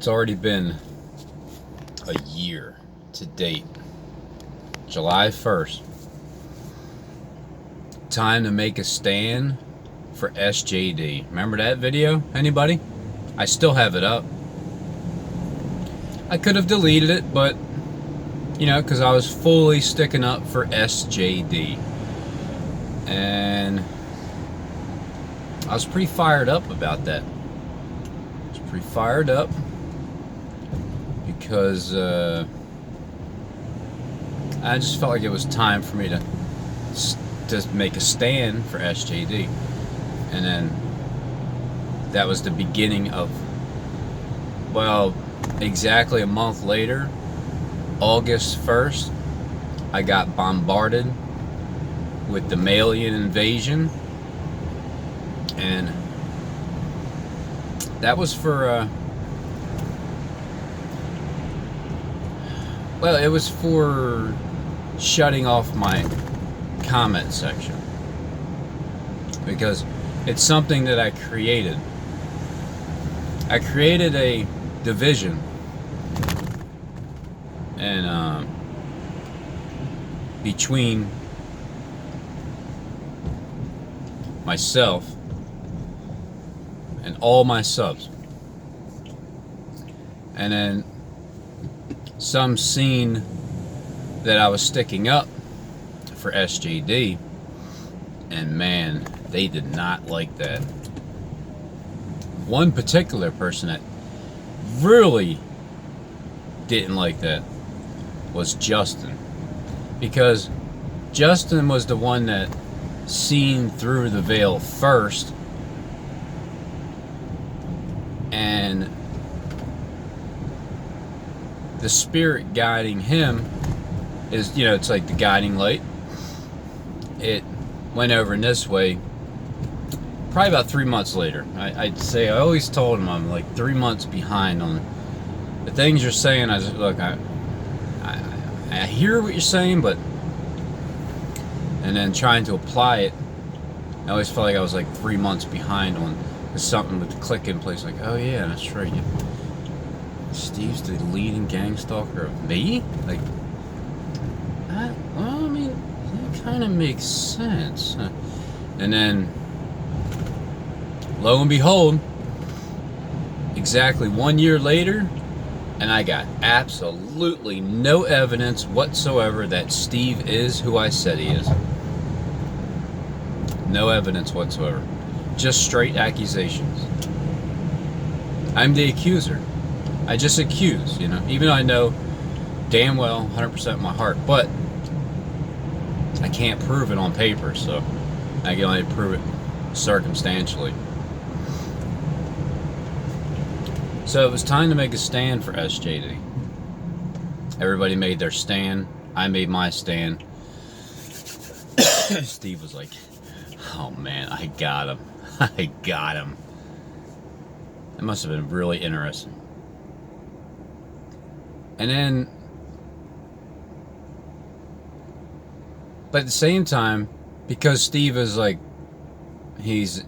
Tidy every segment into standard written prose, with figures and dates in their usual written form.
It's already been a year to date. July 1st. Time to make a stand for SJD. Remember that video? Anybody? I still have it up. I could have deleted it, but you know, because I was fully sticking up for SJD. And I was pretty fired up about that. I was pretty fired up because I just felt like it was time for me to make a stand for SJD. And then that was the beginning of, well, exactly a month later, August 1st, I got bombarded with the Malian invasion. And that was for, well, it was for shutting off my comment section. Because it's something that I created. I created a division. And between myself and all my subs. And then some seen that I was sticking up for SJD, and man, they did not like that. One particular person that really didn't like that was Justin, because Justin was the one that seen through the veil first, and the spirit guiding him is, you know, it's like the guiding light. It went over in this way probably about 3 months later. I'd say, I always told him I'm like 3 months behind on the things you're saying. I just, look, I hear what you're saying, but, and then trying to apply it, I always felt like I was like 3 months behind on something with the click in place. Like, oh yeah, that's right. Steve's the leading gang stalker of me? Like, well, I mean, that kind of makes sense. And then, lo and behold, exactly 1 year later, and I got absolutely no evidence whatsoever that Steve is who I said he is. No evidence whatsoever. Just straight accusations. I'm the accuser. I just accuse, you know, even though I know damn well 100% in my heart, but I can't prove it on paper, so I can only prove it circumstantially. So it was time to make a stand for SJD. Everybody made their stand. I made my stand. Steve was like, oh man, I got him. I got him. It must have been really interesting. And then, but at the same time, because Steve is like, he's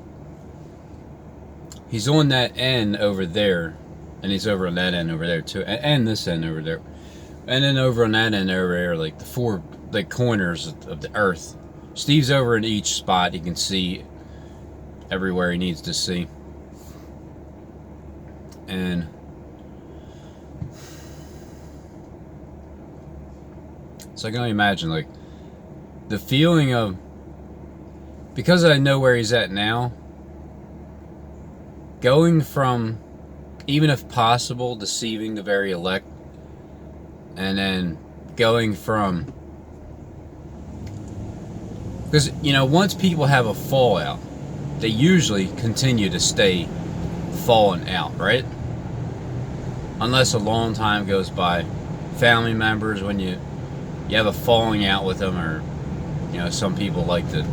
on that end over there, and he's over on that end over there too, and this end over there, and then over on that end over there, like the four like corners of the earth. Steve's over in each spot. He can see everywhere he needs to see. And so I can only imagine, like, the feeling of, because I know where he's at now, going from, even if possible, deceiving the very elect, and then going from, because, you know, once people have a fallout, they usually continue to stay falling out, right? Unless a long time goes by. Family members, when you have a falling out with them, or, you know, some people like to,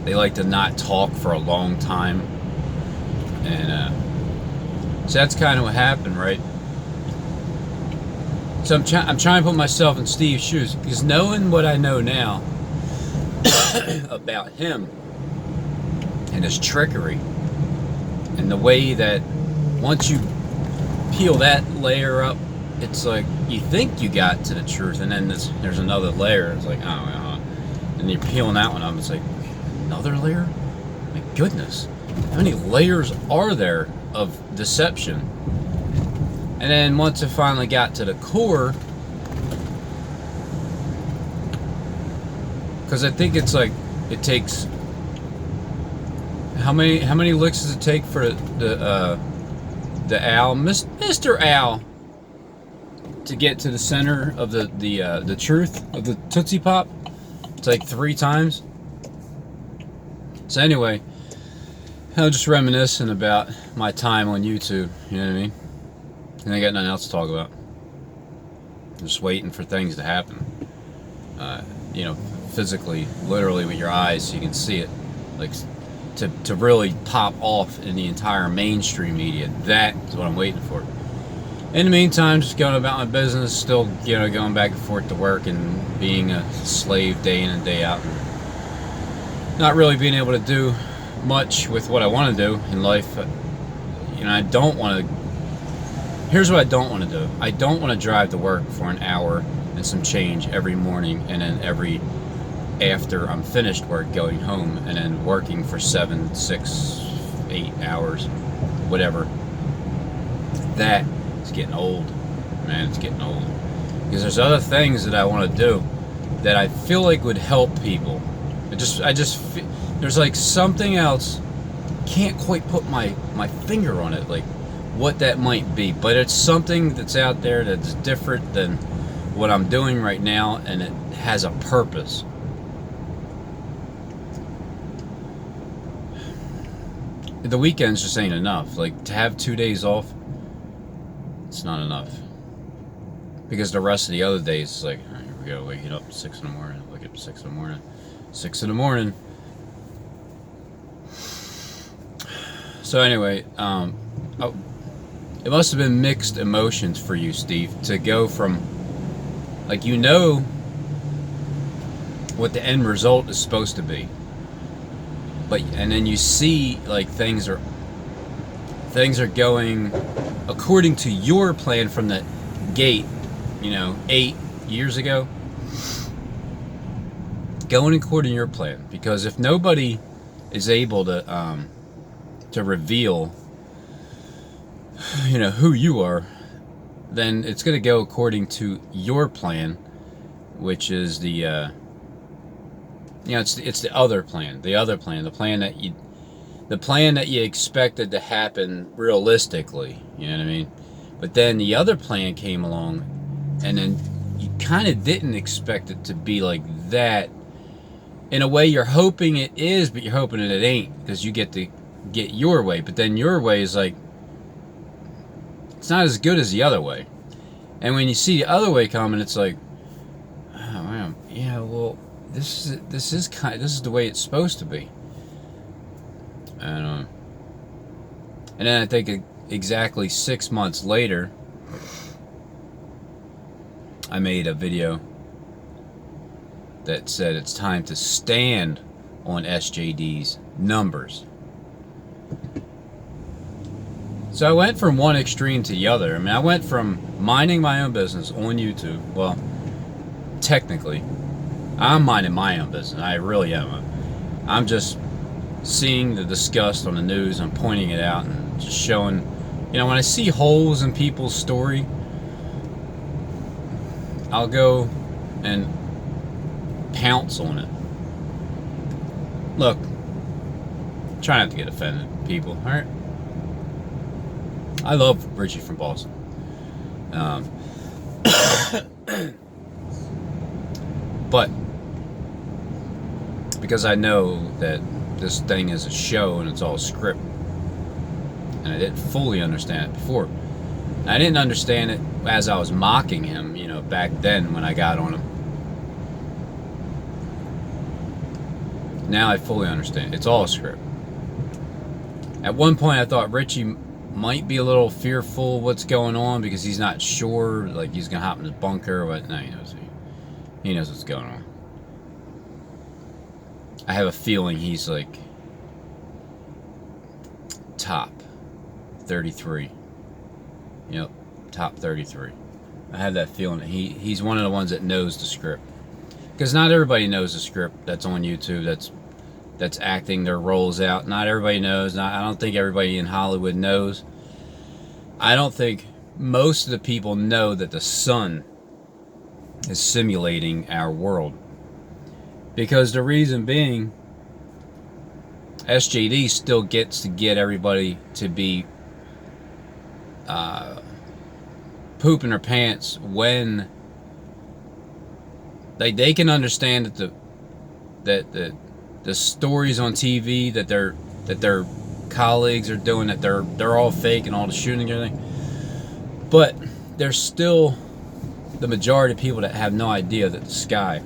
they like to not talk for a long time, and so that's kind of what happened, right? So I'm trying to put myself in Steve's shoes, because knowing what I know now about him and his trickery, and the way that once you peel that layer up, it's like you think you got to the truth, and then there's another layer. It's like, and you're peeling that one up. It's like, another layer? My goodness, how many layers are there of deception? And then once it finally got to the core, because I think it's like it takes how many licks does it take for the owl, Mr. Owl, to get to the center of the truth of the Tootsie Pop? It's like 3 times. So anyway, I was just reminiscing about my time on YouTube. You know what I mean? And I got nothing else to talk about. I'm just waiting for things to happen. Physically, literally with your eyes, so you can see it, like to really pop off in the entire mainstream media. That is what I'm waiting for. In the meantime, just going about my business, still going back and forth to work and being a slave day in and day out, and not really being able to do much with what I want to do in life. I don't want to. Here's what I don't want to do. I don't want to drive to work for an hour and some change every morning, and then after I'm finished work, going home and then working for 7, 6, 8 hours, whatever. That is getting old, man. It's getting old. Because there's other things that I want to do that I feel like would help people. I just feel, there's like something else. Can't quite put my finger on it, like what that might be, but it's something that's out there that's different than what I'm doing right now, and it has a purpose. The weekends just ain't enough. Like, to have 2 days off, it's not enough. Because the rest of the other days, it's like, all right, here we go, waking up at 6 in the morning, wake up at 6 in the morning, 6 in the morning. So anyway, it must have been mixed emotions for you, Steve, to go from, like, what the end result is supposed to be. And then you see like things are going according to your plan from the gate, 8 years ago. Going according to your plan, because if nobody is able to reveal, who you are, then it's going to go according to your plan, which is it's the other plan, the plan that you expected to happen realistically, you know what I mean? But then the other plan came along, and then you kind of didn't expect it to be like that. In a way, you're hoping it is, but you're hoping that it ain't, because you get to get your way. But then your way is like, it's not as good as the other way. And when you see the other way coming, it's like, oh man, yeah, well, this is the way it's supposed to be. And then I think exactly 6 months later, I made a video that said it's time to stand on SJD's numbers. So I went from one extreme to the other. I mean, I went from minding my own business on YouTube. Well, technically, I'm minding my own business. I really am. I'm just seeing the disgust on the news and pointing it out and just showing, when I see holes in people's story, I'll go and pounce on it. Look, try not to get offended, people, alright? I love Richie from Boston. But because I know that this thing is a show and it's all script, and I didn't fully understand it before. I didn't understand it as I was mocking him, back then when I got on him. Now I fully understand. It's all a script. At one point I thought Richie might be a little fearful of what's going on because he's not sure, like he's gonna hop in his bunker, but no, he knows what's going on. I have a feeling he's like top 33. Yep, top 33. I have that feeling that he's one of the ones that knows the script. Because not everybody knows the script that's on YouTube. That's acting their roles out. Not everybody knows. I don't think everybody in Hollywood knows. I don't think most of the people know that the sun is simulating our world. Because the reason being, SJD still gets to get everybody to be pooping their pants when they can understand that the stories on TV that their colleagues are doing, that they're all fake and all the shooting and everything. But there's still the majority of people that have no idea that the sky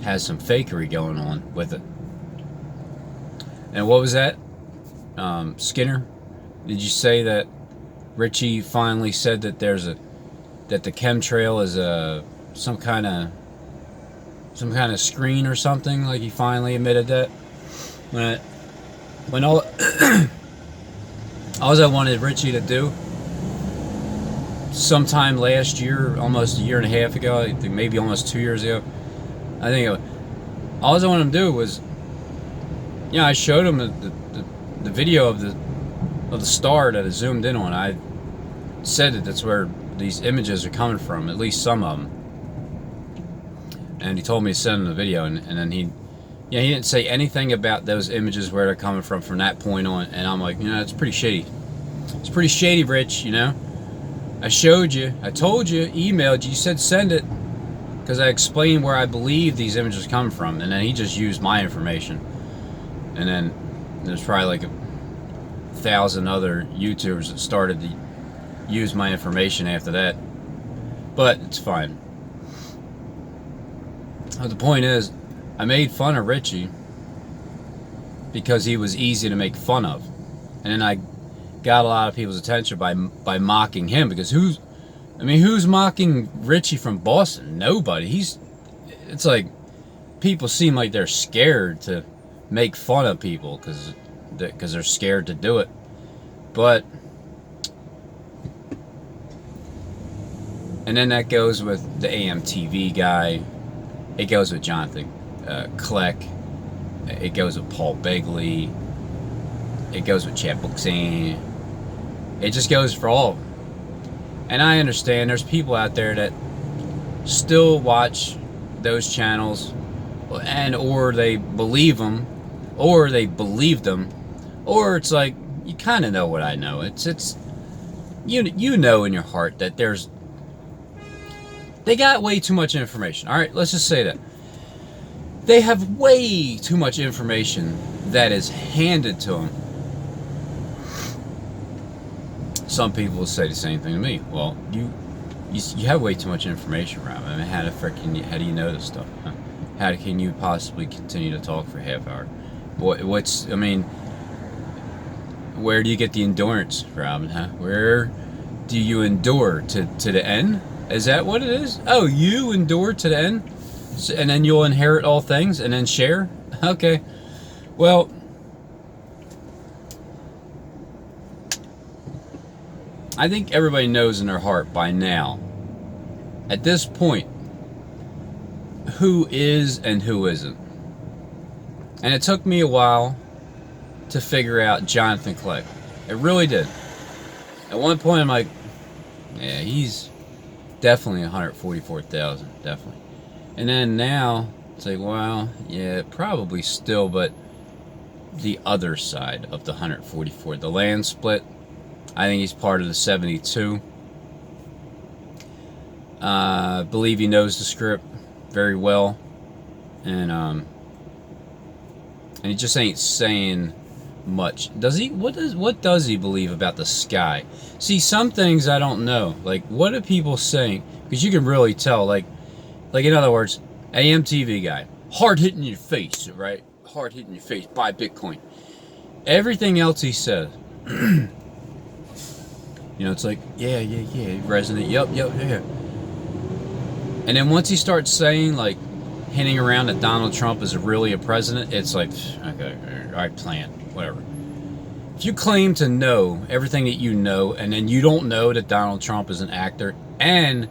has some fakery going on with it. And what was that? Skinner, did you say that Richie finally said that that the chemtrail is some kind of screen or something? Like, he finally admitted that. When all I wanted Richie to do sometime last year, almost a year and a half ago, I think maybe almost 2 years ago, I think all I wanted him to do was, I showed him the video of the star that I zoomed in on. I said that that's where these images are coming from, at least some of them. And he told me to send him the video, and then he didn't say anything about those images, where they're coming from that point on. And I'm like, it's pretty shady. It's pretty shady, Rich, I showed you, I told you, emailed you, you said send it, because I explained where I believe these images come from, and then he just used my information. And then there's probably like 1,000 other YouTubers that started to use my information after that. But it's fine. But the point is, I made fun of Richie because he was easy to make fun of. And then I got a lot of people's attention by mocking him, because who's mocking Richie from Boston? Nobody. It's like people seem like they're scared to make fun of people because they're scared to do it. But and then that goes with the AMTV guy. It goes with Jonathan Kleck. It goes with Paul Begley. It goes with Chad Buxane. It just goes for all of them. And I understand there's people out there that still watch those channels, and or they believe them, or they believe them, or it's like, you kind of know what I know. It's you know in your heart that they got way too much information. All right, let's just say that they have way too much information that is handed to them. Some people will say the same thing to me. Well, you have way too much information, Rob. I mean, how do you know this stuff? Huh? How can you possibly continue to talk for a half hour? Where do you get the endurance, Robin? Huh? Where do you endure to the end? Is that what it is? Oh, you endure to the end, and then you'll inherit all things, and then share. Okay, well, I think everybody knows in their heart by now, at this point, who is and who isn't. And it took me a while to figure out Jonathan Kleck. It really did. At one point, I'm like, yeah, he's definitely 144,000, definitely. And then now, it's like, well, yeah, probably still, but the other side of the 144, the land split, I think he's part of the 72. I believe he knows the script very well, and he just ain't saying much. Does he? What does he believe about the sky? See, some things I don't know. Like, what are people saying? Because you can really tell. Like in other words, AMTV guy, hard hitting your face, right? Hard hitting your face. Buy Bitcoin. Everything else he says, it's like, yeah, resonant. Yep, yeah. And then once he starts saying, like, hinting around that Donald Trump is really a president, it's like, okay, all right, plan, whatever. if you claim to know everything that you know, and then you don't know that Donald Trump is an actor, and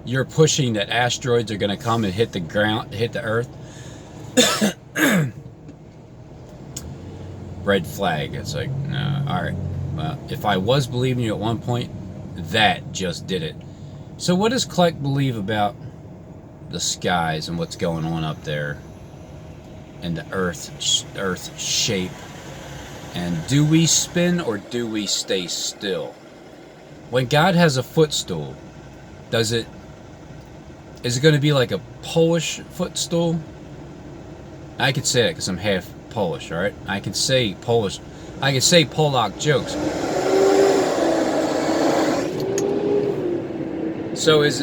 you're pushing that asteroids are going to come and hit the ground, hit the Earth, red flag. It's like, no, all right. Well, if I was believing you at one point, that just did it. So what does Kleck believe about the skies and what's going on up there, and the Earth shape? And do we spin or do we stay still? When God has a footstool, is it going to be like a Polish footstool? I could say it because I'm half Polish, all right? I can say Polish. I can say Polak jokes. So is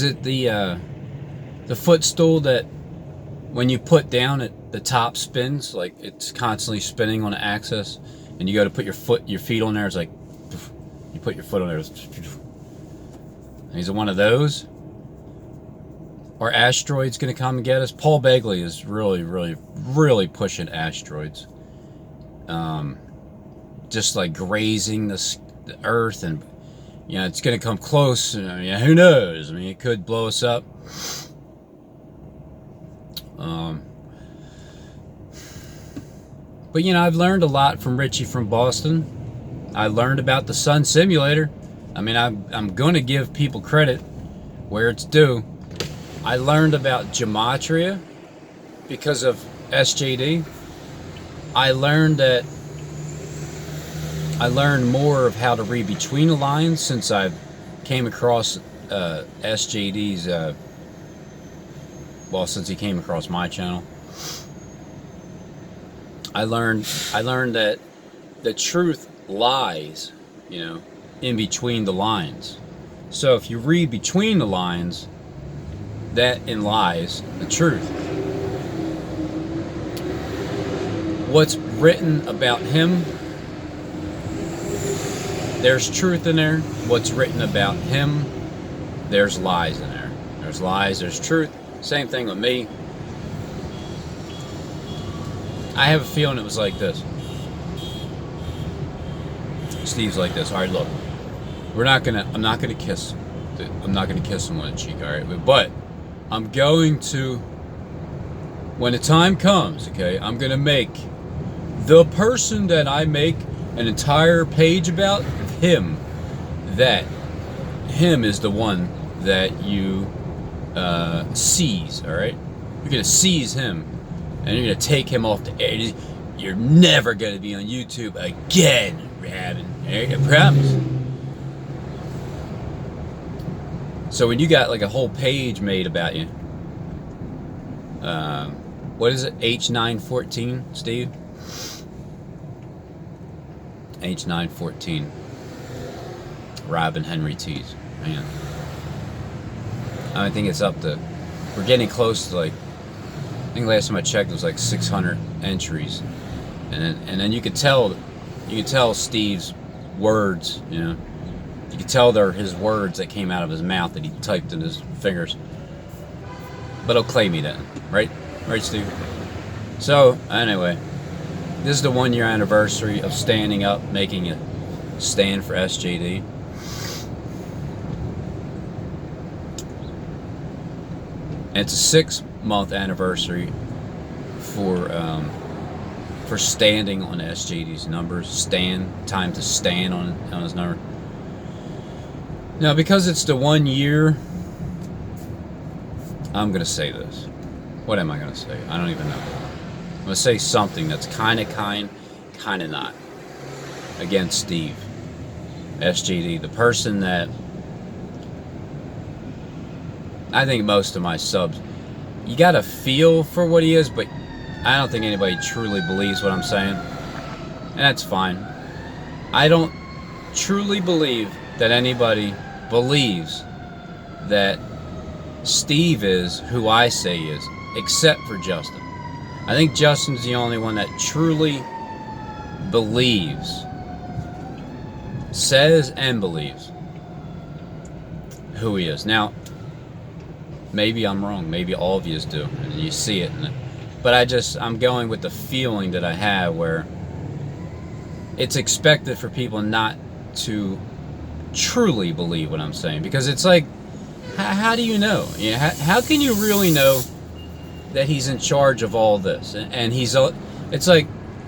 it the footstool that when you put down the top spins, like it's constantly spinning on the axis, and you go to put your feet on there, it's like you put your foot on there. Is it one of those? Are asteroids going to come and get us? Paul Begley is really pushing asteroids, just like grazing the Earth, and it's going to come close. Who knows? I mean, it could blow us up. But I've learned a lot from Richie from Boston. I learned about the Sun Simulator. I mean, I'm going to give people credit where it's due. I learned about gematria because of SJD. I learned more of how to read between the lines since I came across SJD's. Since he came across my channel. I learned that the truth lies, in between the lines. So if you read between the lines, that in lies the truth. What's written about him, there's truth in there. What's written about him, there's lies in there. There's lies, there's truth. Same thing with me. I have a feeling it was like this. Steve's like this. All right, look, I'm not gonna kiss him on the cheek. All right, but I'm going to, when the time comes, okay, I'm gonna make the person that I make an entire page about him. That him is the one that you seize. All right, you're gonna seize him. And you're going to take him off the air. You're never going to be on YouTube again, Rabin. I promise. So when you got like a whole page made about you, what is it? H914, Steve? H914. Robin Henry Tees. Man. I think it's up to, we're getting close to like, I think last time I checked it was like 600 entries, and then you could tell Steve's words. You could tell they're his words that came out of his mouth that he typed in his fingers. But he'll claim me then, right, Steve? So anyway, this is the 1 year anniversary of standing up, making a stand for SJD. And it's a 6-month anniversary for standing on SJD's numbers. Time to stand on his number. Now, because it's the 1 year, I'm gonna say this. What am I gonna say? I don't even know. I'm gonna say something that's kind of not. Against Steve, SJD, the person that I think most of my subs, you got to feel for what he is, but I don't think anybody truly believes what I'm saying. And that's fine. I don't truly believe that anybody believes that Steve is who I say he is, except for Justin. I think Justin's the only one that truly believes, says and believes who he is. Now, maybe I'm wrong. Maybe all of you do, and you see it, But I'm going with the feeling that I have where it's expected for people not to truly believe what I'm saying, because it's like, how do you know? You know, how can you really know that he's in charge of all this? And it's like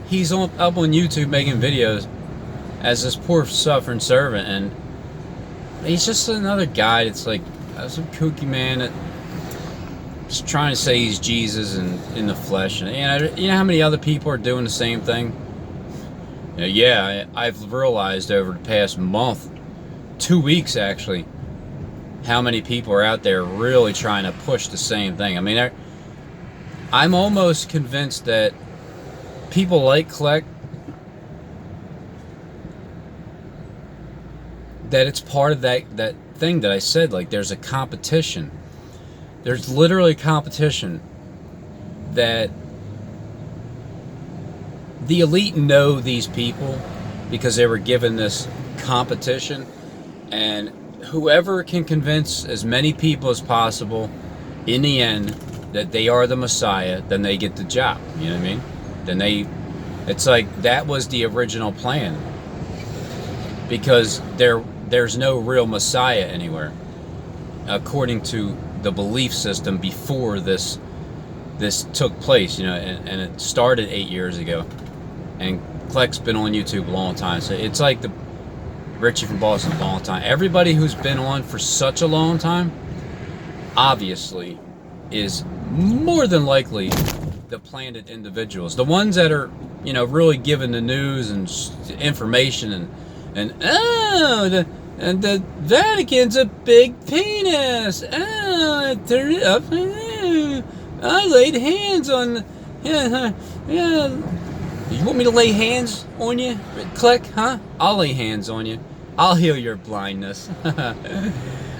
he's up on YouTube making videos as this poor suffering servant, and he's just another guy that's like some kooky man that just trying to say he's Jesus and in the flesh. And you know how many other people are doing the same thing? You know, yeah, I've realized over the past month, 2 weeks actually, how many people are out there really trying to push the same thing. I mean, I'm almost convinced that people like Kleck, that it's part of that thing that I said, like there's a competition. There's literally competition that the elite know these people because they were given this competition, and whoever can convince as many people as possible in the end that they are the Messiah, then they get the job. You know what I mean? It's like that was the original plan, because there's no real Messiah anywhere according to the belief system before this took place, you know, and it started 8 years ago, and Kleck's been on YouTube a long time, so it's like the Richie from Boston a long time. Everybody who's been on for such a long time obviously is more than likely the planted individuals, the ones that are, you know, really giving the news and information, and the Vatican's a big penis. Oh, turn it up. I laid hands on. Yeah. You want me to lay hands on you, Kleck? Huh? I'll lay hands on you. I'll heal your blindness.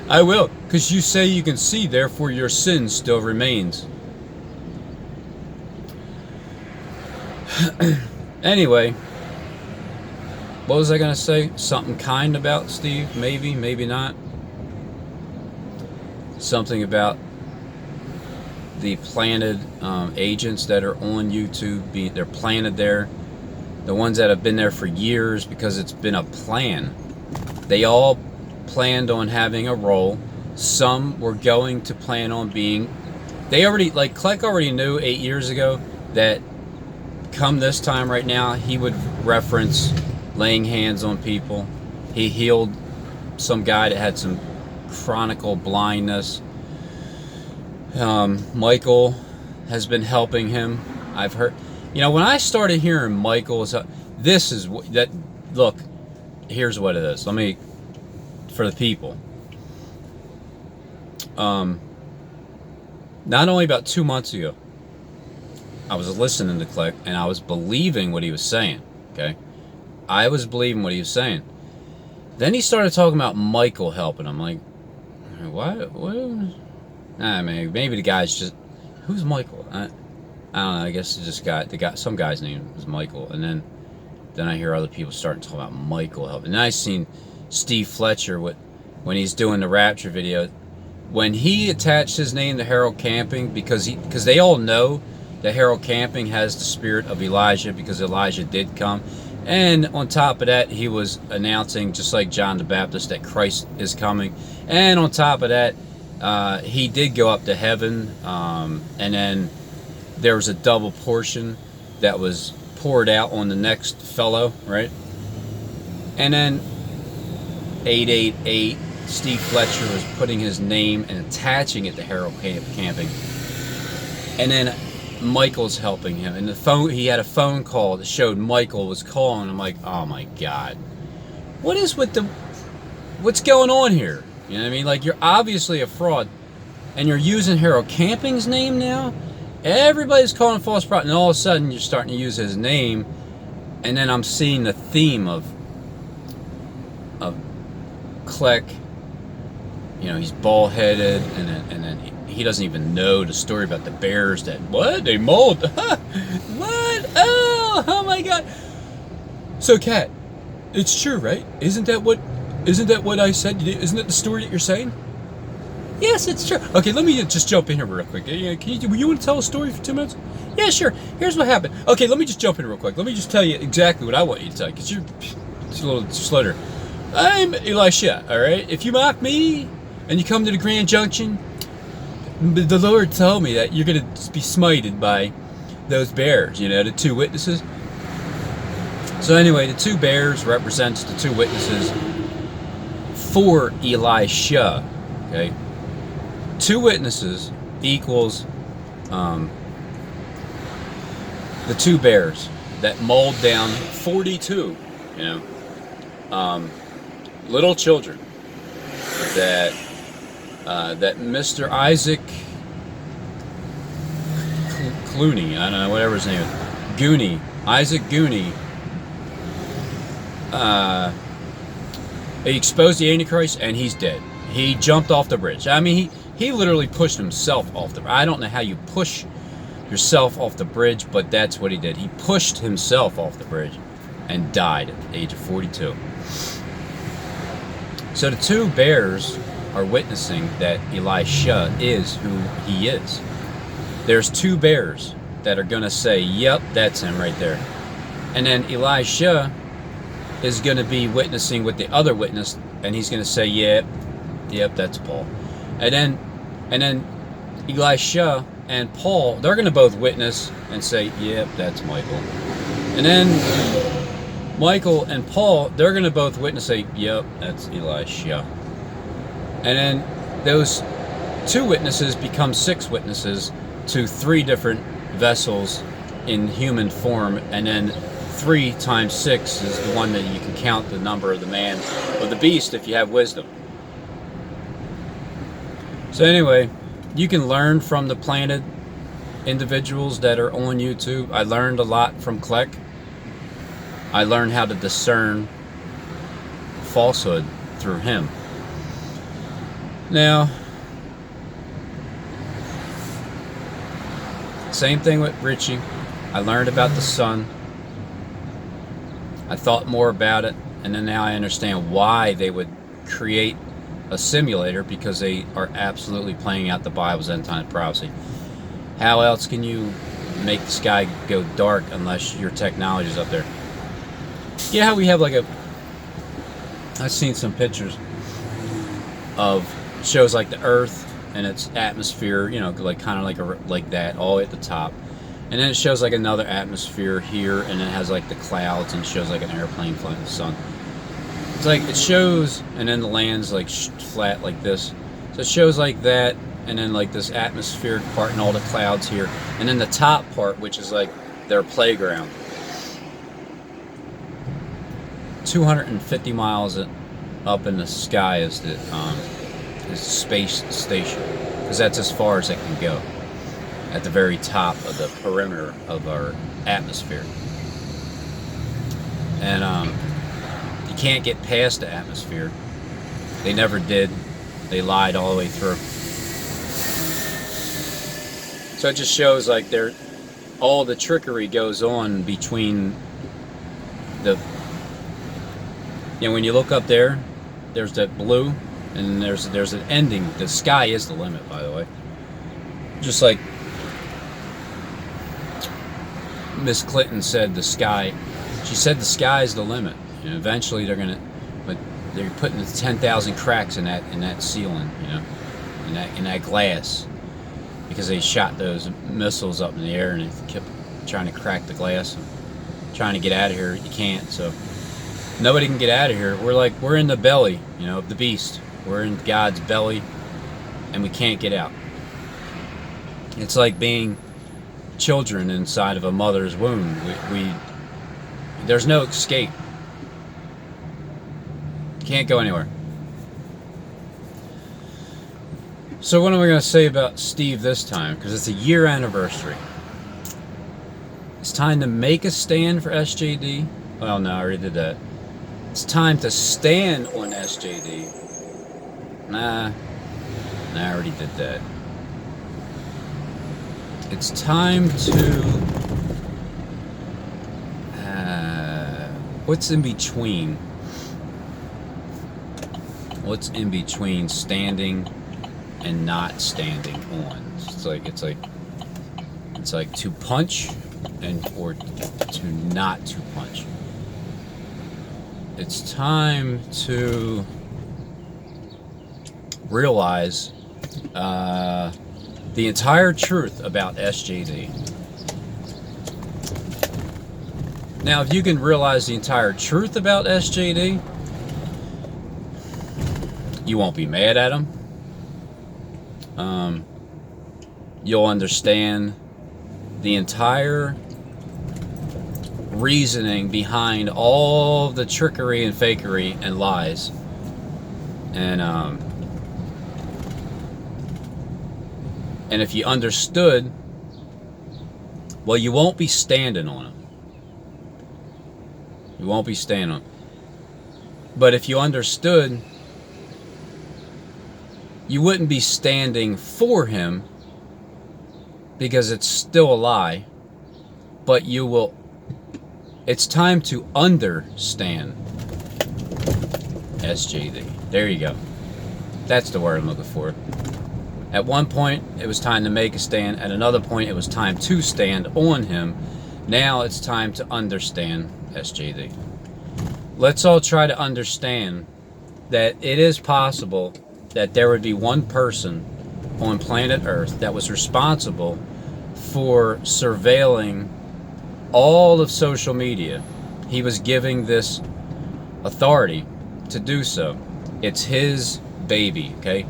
I will, because you say you can see, therefore your sin still remains. Anyway, what was I going to say? Something kind about Steve? Maybe, maybe not. Something about the planted agents that are on YouTube. They're planted there. The ones that have been there for years, because it's been a plan. They all planned on having a role. Some were going to plan on being. They already, like Kleck already knew 8 years ago that come this time right now, he would reference laying hands on people. He healed some guy that had some chronic blindness. Michael has been helping him. I've heard, you know, when I started hearing Michael's, this is that. Look, here's what it is. Let me, for the people. Not only about 2 months ago, I was listening to Kleck and I was believing what he was saying. Okay, I was believing what he was saying. Then he started talking about Michael helping him. Like, what? Maybe the guy's just, who's Michael? I don't know. I guess it just some guy's name was Michael. And then I hear other people starting to talk about Michael helping. And I seen Steve Fletcher when he's doing the Rapture video, when he attached his name to Harold Camping, because they all know that Harold Camping has the spirit of Elijah, because Elijah did come. And on top of that, he was announcing, just like John the Baptist, that Christ is coming. And on top of that, he did go up to heaven, and then there was a double portion that was poured out on the next fellow, right? And then 888, Steve Fletcher was putting his name and attaching it to Harold Camping. And then Michael's helping him. And he had a phone call that showed Michael was calling. I'm like, oh my God. What's going on here? You know what I mean? Like, you're obviously a fraud, and you're using Harold Camping's name now. Everybody's calling false prophet, and all of a sudden you're starting to use his name. And then I'm seeing the theme of Kleck. You know, he's bald-headed, and then he doesn't even know the story about the bears that, what? They mauled? What? Oh my God. So, Kat, it's true, right? Isn't that what I said? Isn't that the story that you're saying? Yes, it's true. Okay, let me just jump in here real quick. You want to tell a story for 2 minutes? Yeah, sure. Here's what happened. Okay, let me just jump in real quick. Let me just tell you exactly what I want you to tell, because you're just a little slower. I'm Elisha, all right? If you mock me and you come to the Grand Junction, the Lord told me that you're going to be smited by those bears, the two witnesses. So anyway, the two bears represents the two witnesses for Elisha, okay? Two witnesses equals the two bears that mauled down 42, little children that Mr. Isaac Clooney, I don't know, whatever his name is, Isaac Gooney, he exposed the Antichrist, and he's dead. He jumped off the bridge. I mean, he literally pushed himself off the bridge. I don't know how you push yourself off the bridge, but that's what he did. He pushed himself off the bridge and died at the age of 42. So the two bears are witnessing that Elisha is who he is. There's two bears that are going to say, yep, that's him right there. And then Elisha is going to be witnessing with the other witness, and he's going to say, yep, that's Paul. And then Elisha and Paul, they're going to both witness and say, yep, that's Michael. And then Michael and Paul, they're going to both witness and say, yep, that's Elisha. And then those two witnesses become six witnesses to three different vessels in human form, and then 3 times 6 is the one that you can count the number of the man or the beast if you have wisdom. So anyway, you can learn from the planted individuals that are on YouTube. I learned a lot from Kleck. I learned how to discern falsehood through him. Now, same thing with Richie. I learned about the sun. I thought more about it, and then now I understand why they would create a simulator, because they are absolutely playing out the Bible's end time prophecy. How else can you make the sky go dark unless your technology is up there? Yeah, how we have like I've seen some pictures of shows like the Earth and its atmosphere, like kind of like that, all at the top. And then it shows like another atmosphere here, and it has like the clouds, and it shows like an airplane flying in the sun. It's like it shows, and then the land's like flat like this. So it shows like that, and then like this atmospheric part and all the clouds here, and then the top part, which is like their playground. 250 miles up in the sky is the space station, because that's as far as it can go, at the very top of the perimeter of our atmosphere. And you can't get past the atmosphere. They never did. They lied all the way through. So it just shows like all the trickery goes on between the, when you look up there, there's that blue, and there's an ending. The sky is the limit, by the way. Just like Miss Clinton said, the sky. She said the sky is the limit. Eventually they're putting the 10,000 cracks in that ceiling, in that glass, because they shot those missiles up in the air, and they kept trying to crack the glass, and trying to get out of here. You can't. So nobody can get out of here. We're in the belly, of the beast. We're in God's belly, and we can't get out. It's like being children inside of a mother's womb. There's no escape. Can't go anywhere. So what am I going to say about Steve this time? Because it's a year anniversary. It's time to make a stand for SJD. Well, no, I already did that. It's time to stand on SJD. Nah, I already did that. It's time to... what's in between? What's in between standing and not standing on. It's like to punch or to not to punch. It's time to realize the entire truth about SJD. Now, if you can realize the entire truth about SJD, you won't be mad at him. You'll understand the entire reasoning behind all the trickery and fakery and lies. And if you understood, well, you won't be standing on him. You won't be standing on him. But if you understood, you wouldn't be standing for him, because it's still a lie. But you will. It's time to understand SJD. There you go. That's the word I'm looking for. At one point, it was time to make a stand. At another point, it was time to stand on him. Now it's time to understand SJD. Let's all try to understand that it is possible that there would be one person on planet Earth that was responsible for surveilling all of social media. He was giving this authority to do so. It's his baby, okay?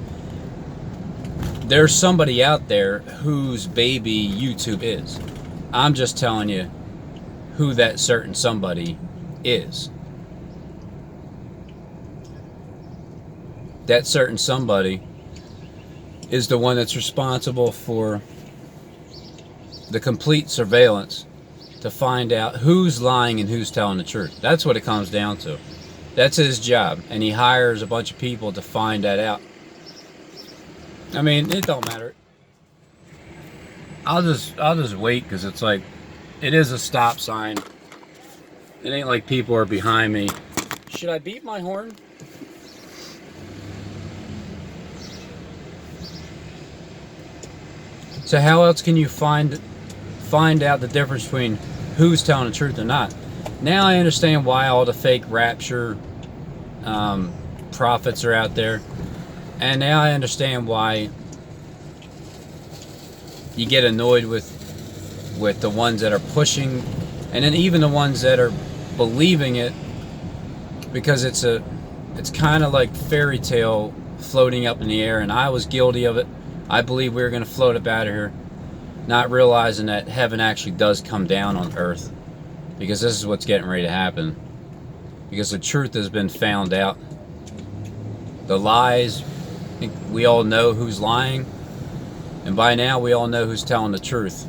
There's somebody out there whose baby YouTube is. I'm just telling you who that certain somebody is. That certain somebody is the one that's responsible for the complete surveillance to find out who's lying and who's telling the truth. That's what it comes down to. That's his job, and he hires a bunch of people to find that out. I mean, it don't matter. I'll just wait, because it's like, it is a stop sign. It ain't like people are behind me. Should I beat my horn? So how else can you find out the difference between who's telling the truth or not? Now I understand why all the fake rapture prophets are out there. And now I understand why you get annoyed with the ones that are pushing, and then even the ones that are believing it, because it's kind of like fairy tale floating up in the air, and I was guilty of it. I believe we were going to float up out of here, not realizing that heaven actually does come down on earth, because this is what's getting ready to happen. Because the truth has been found out. The lies, I think we all know who's lying, and by now we all know who's telling the truth.